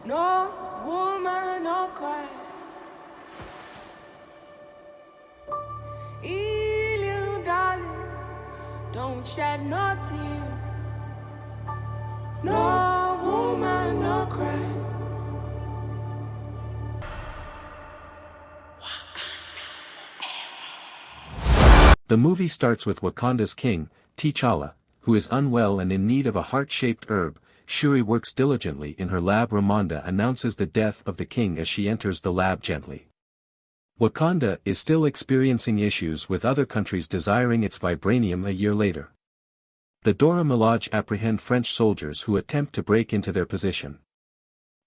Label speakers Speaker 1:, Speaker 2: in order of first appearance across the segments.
Speaker 1: No woman, no cry. Hey, little darling, don't shed no tear. No woman, no cry.
Speaker 2: The movie starts with Wakanda's king, TChalla, who is unwell and in need of a heart-shaped herb. Shuri works diligently in her lab. Ramonda announces the death of the king as she enters the lab gently. Wakanda is still experiencing issues with other countries desiring its vibranium a year later. The Dora Milaje apprehend French soldiers who attempt to break into their position.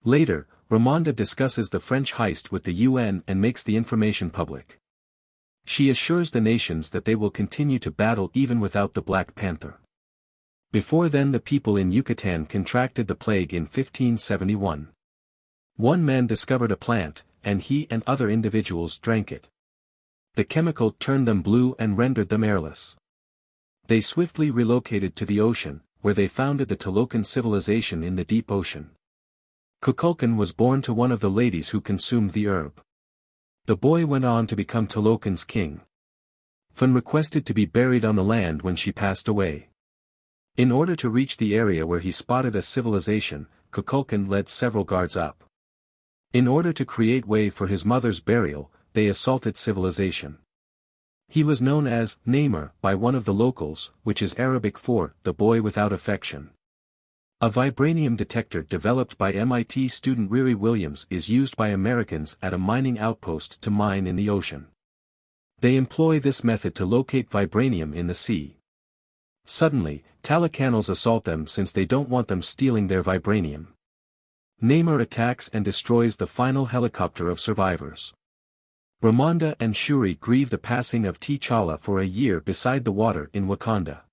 Speaker 2: Later, Ramonda discusses the French heist with the UN and makes the information public. She assures the nations that they will continue to battle even without the Black Panther. Before then, the people in Yucatan contracted the plague in 1571. One man discovered a plant, and he and other individuals drank it. The chemical turned them blue and rendered them airless. They swiftly relocated to the ocean, where they founded the Talokan civilization in the deep ocean. Kukulkan was born to one of the ladies who consumed the herb. The boy went on to become Talokan's king. Fun requested to be buried on the land when she passed away. In order to reach the area where he spotted a civilization, Kukulkan led several guards up. In order to create way for his mother's burial, they assaulted civilization. He was known as Namor by one of the locals, which is Arabic for the boy without affection. A vibranium detector developed by MIT student Riri Williams is used by Americans at a mining outpost to mine in the ocean. They employ this method to locate vibranium in the sea. Suddenly, Talacanals assault them since they don't want them stealing their vibranium. Namor attacks and destroys the final helicopter of survivors. Ramonda and Shuri grieve the passing of TChalla for a year beside the water in Wakanda.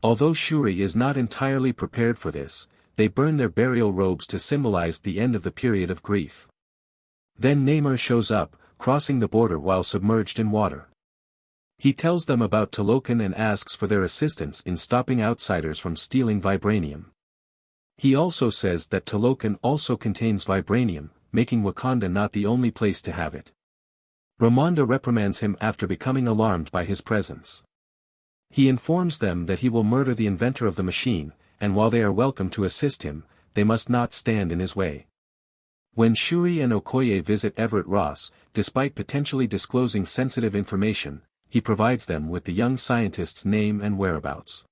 Speaker 2: Although Shuri is not entirely prepared for this, they burn their burial robes to symbolize the end of the period of grief. Then Namor shows up, crossing the border while submerged in water. He tells them about Talokan and asks for their assistance in stopping outsiders from stealing vibranium. He also says that Talokan also contains vibranium, making Wakanda not the only place to have it. Ramonda reprimands him after becoming alarmed by his presence. He informs them that he will murder the inventor of the machine, and while they are welcome to assist him, they must not stand in his way. When Shuri and Okoye visit Everett Ross, despite potentially disclosing sensitive information, he provides them with the young scientist's name and whereabouts.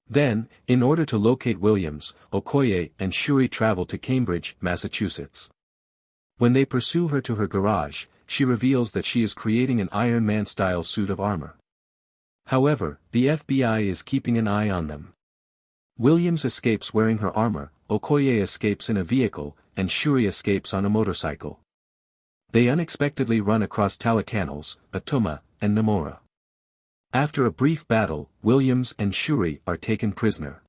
Speaker 2: Then, in order to locate Williams, Okoye and Shuri travel to Cambridge, Massachusetts. When they pursue her to her garage, she reveals that she is creating an Iron Man-style suit of armor. However, the FBI is keeping an eye on them. Williams escapes wearing her armor, Okoye escapes in a vehicle, and Shuri escapes on a motorcycle. They unexpectedly run across Talacanals, Atuma, and Namora. After a brief battle, Williams and Shuri are taken prisoner.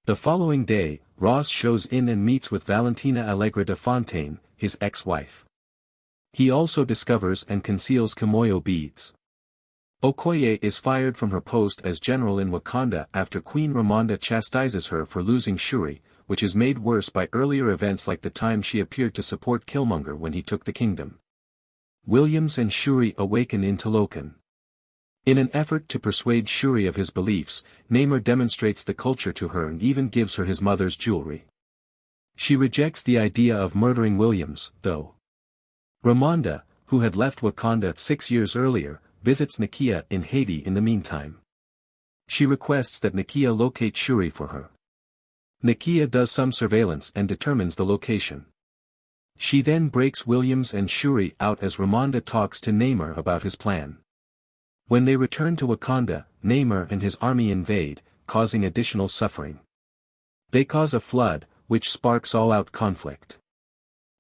Speaker 2: The following day, Ross shows in and meets with Valentina Allegra de Fontaine, his ex-wife. He also discovers and conceals Kimoyo beads. Okoye is fired from her post as general in Wakanda after Queen Ramonda chastises her for losing Shuri, which is made worse by earlier events like the time she appeared to support Killmonger when he took the kingdom. Williams and Shuri awaken in Talokan. In an effort to persuade Shuri of his beliefs, Namor demonstrates the culture to her and even gives her his mother's jewelry. She rejects the idea of murdering Williams, though. Ramonda, who had left Wakanda 6 years earlier, visits Nakia in Haiti in the meantime. She requests that Nakia locate Shuri for her. Nakia does some surveillance and determines the location. She then breaks Williams and Shuri out as Ramonda talks to Namor about his plan. When they return to Wakanda, Namor and his army invade, causing additional suffering. They cause a flood, which sparks all-out conflict.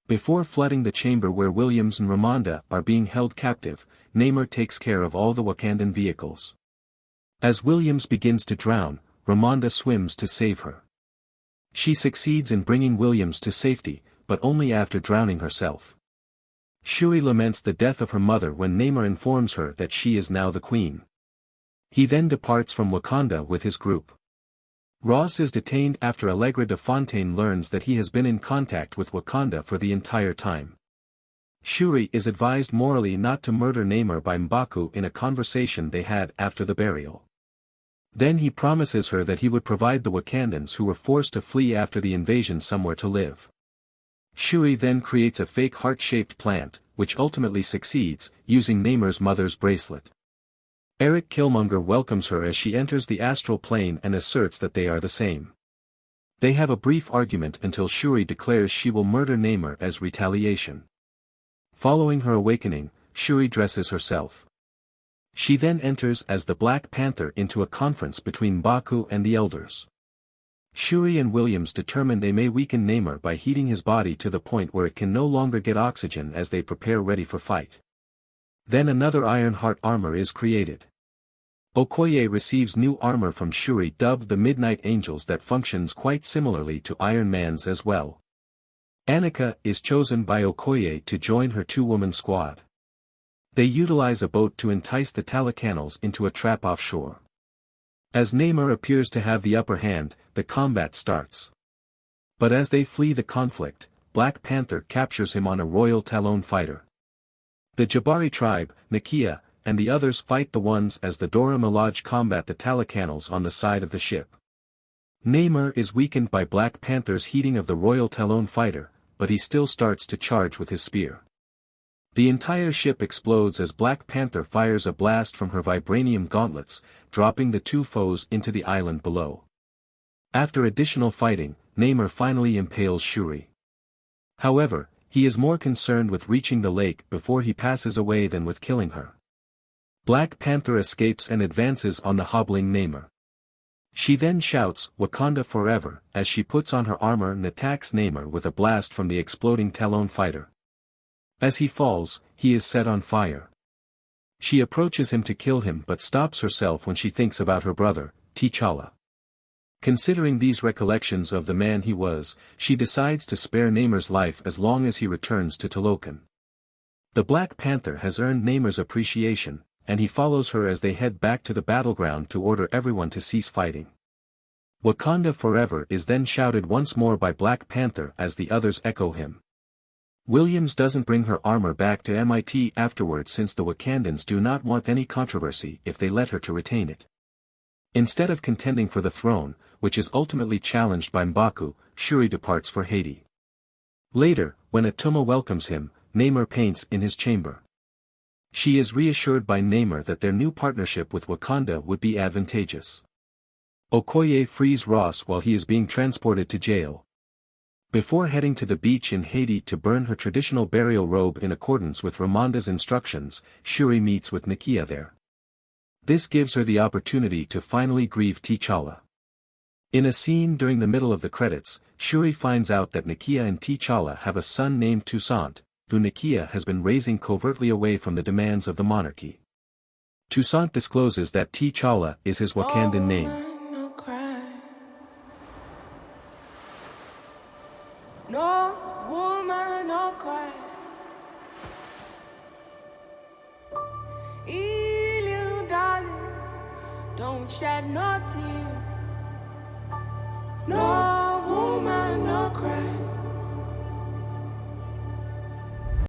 Speaker 2: Before flooding the chamber where Williams and Ramonda are being held captive, Namor takes care of all the Wakandan vehicles. As Williams begins to drown, Ramonda swims to save her. She succeeds in bringing Williams to safety, but only after drowning herself. Shuri laments the death of her mother when Namor informs her that she is now the queen. He then departs from Wakanda with his group. Ross is detained after Allegra de Fontaine learns that he has been in contact with Wakanda for the entire time. Shuri is advised morally not to murder Namor by M'Baku in a conversation they had after the burial. Then he promises her that he would provide the Wakandans who were forced to flee after the invasion somewhere to live. Shuri then creates a fake heart-shaped plant, which ultimately succeeds, using Namor's mother's bracelet. Eric Killmonger welcomes her as she enters the astral plane and asserts that they are the same. They have a brief argument until Shuri declares she will murder Namor as retaliation. Following her awakening, Shuri dresses herself. She then enters as the Black Panther into a conference between M'Baku and the Elders. Shuri and Williams determine they may weaken Namor by heating his body to the point where it can no longer get oxygen as they prepare ready for fight. Then another Iron Heart armor is created. Okoye receives new armor from Shuri dubbed the Midnight Angels that functions quite similarly to Iron Man's as well. Annika is chosen by Okoye to join her two-woman squad. They utilize a boat to entice the Talacanals into a trap offshore. As Namor appears to have the upper hand, the combat starts. But as they flee the conflict, Black Panther captures him on a Royal Talon fighter. The Jabari tribe, Nakia, and the others fight the ones as the Dora Milaje combat the Talacanals on the side of the ship. Namor is weakened by Black Panther's heating of the Royal Talon fighter, but he still starts to charge with his spear. The entire ship explodes as Black Panther fires a blast from her vibranium gauntlets, dropping the two foes into the island below. After additional fighting, Namor finally impales Shuri. However, he is more concerned with reaching the lake before he passes away than with killing her. Black Panther escapes and advances on the hobbling Namor. She then shouts, "Wakanda Forever," as she puts on her armor and attacks Namor with a blast from the exploding Talon fighter. As he falls, he is set on fire. She approaches him to kill him but stops herself when she thinks about her brother, TChalla. Considering these recollections of the man he was, she decides to spare Namor's life as long as he returns to Talokan. The Black Panther has earned Namor's appreciation, and he follows her as they head back to the battleground to order everyone to cease fighting. Wakanda Forever is then shouted once more by Black Panther as the others echo him. Williams doesn't bring her armor back to MIT afterwards since the Wakandans do not want any controversy if they let her to retain it. Instead of contending for the throne, which is ultimately challenged by M'Baku, Shuri departs for Haiti. Later, when Atuma welcomes him, Namor paints in his chamber. She is reassured by Namor that their new partnership with Wakanda would be advantageous. Okoye frees Ross while he is being transported to jail. Before heading to the beach in Haiti to burn her traditional burial robe in accordance with Ramonda's instructions, Shuri meets with Nakia there. This gives her the opportunity to finally grieve TChalla. In a scene during the middle of the credits, Shuri finds out that Nakia and TChalla have a son named Toussaint, who Nakia has been raising covertly away from the demands of the monarchy. Toussaint discloses that TChalla is his Wakandan name.
Speaker 1: No cry. No woman, no cry. Hey, little darling, don't shed no tear. No